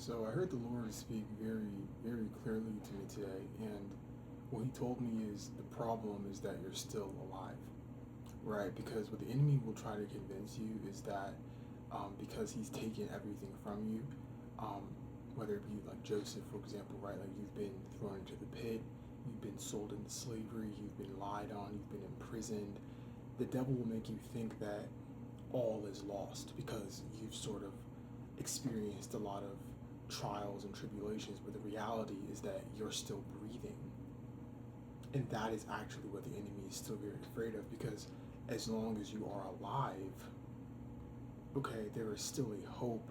So I heard the Lord speak very, very clearly to me today, and what He told me is the problem is that you're still alive, right? Because what the enemy will try to convince you is that because he's taken everything from you, um, whether it be like Joseph, for example, right? Like you've been thrown into the pit, you've been sold into slavery, you've been lied on, you've been imprisoned. The devil will make you think that all is lost because you've sort of experienced a lot of trials and tribulations, but the reality is that you're still breathing. And that is actually what the enemy is still very afraid of because as long as you are alive, okay, there is still a hope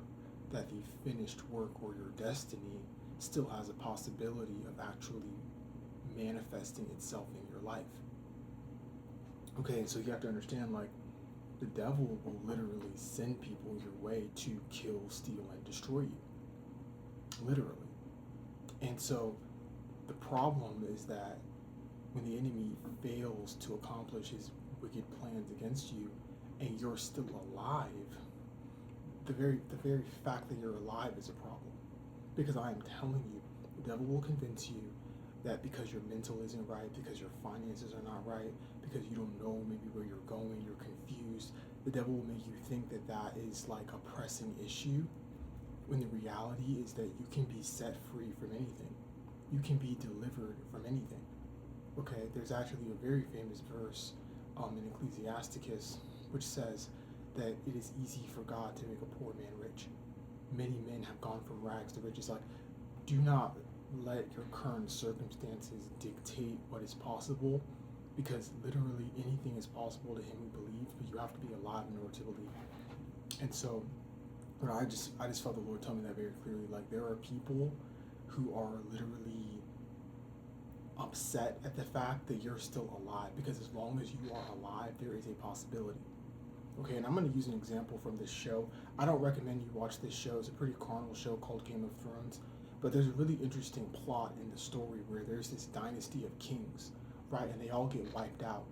that the finished work or your destiny still has a possibility of actually manifesting itself in your life. Okay, so you have to understand, like, the devil will literally send people your way to kill, steal, and destroy you. Literally. And so the problem is that when the enemy fails to accomplish his wicked plans against you and you're still alive, the very fact that you're alive is a problem. Because I am telling you, the devil will convince you that because your mental isn't right, because your finances are not right, because you don't know maybe where you're going, you're confused, the devil will make you think that that is like a pressing issue, when the reality is that you can be set free from anything. You can be delivered from anything. Okay, there's actually a very famous verse in Ecclesiasticus which says that it is easy for God to make a poor man rich. Many men have gone from rags to riches. Like, do not let your current circumstances dictate what is possible, because literally anything is possible to him who believes, but you have to be alive in order to believe. And so, but I just felt the Lord tell me that very clearly. Like, there are people who are literally upset at the fact that you're still alive, because as long as you are alive, there is a possibility. Okay, and I'm going to use an example from this show. I don't recommend you watch this show. It's a pretty carnal show called Game of Thrones. But there's a really interesting plot in the story where there's this dynasty of kings, right? And they all get wiped out.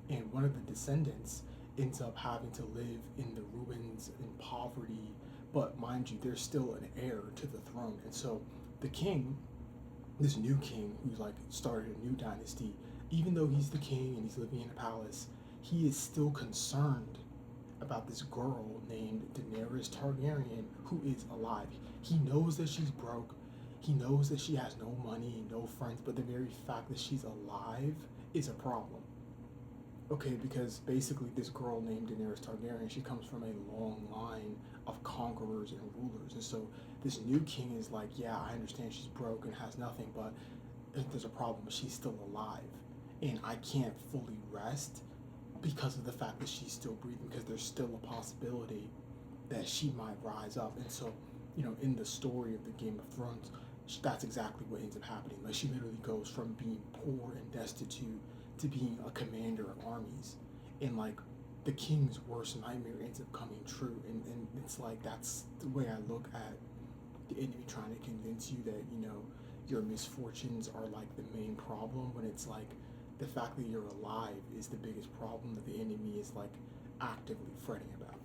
And one of the descendants ends up having to live in the ruins in poverty. But mind you, there's still an heir to the throne. And so the king, this new king who's like started a new dynasty, even though he's the king and he's living in a palace, he is still concerned about this girl named Daenerys Targaryen who is alive. He knows that she's broke. He knows that she has no money, no friends, but the very fact that she's alive is a problem. Okay, because basically this girl named Daenerys Targaryen, she comes from a long line of conquerors and rulers. And so this new king is like, yeah, I understand she's broke and has nothing, but there's a problem, but she's still alive. And I can't fully rest because of the fact that she's still breathing, because there's still a possibility that she might rise up. And so, in the story of the Game of Thrones, that's exactly what ends up happening. Like, she literally goes from being poor and destitute to being a commander of armies. And like, the king's worst nightmare ends up coming true. And it's like, that's the way I look at the enemy trying to convince you that, your misfortunes are like the main problem, when it's like the fact that you're alive is the biggest problem that the enemy is like actively fretting about.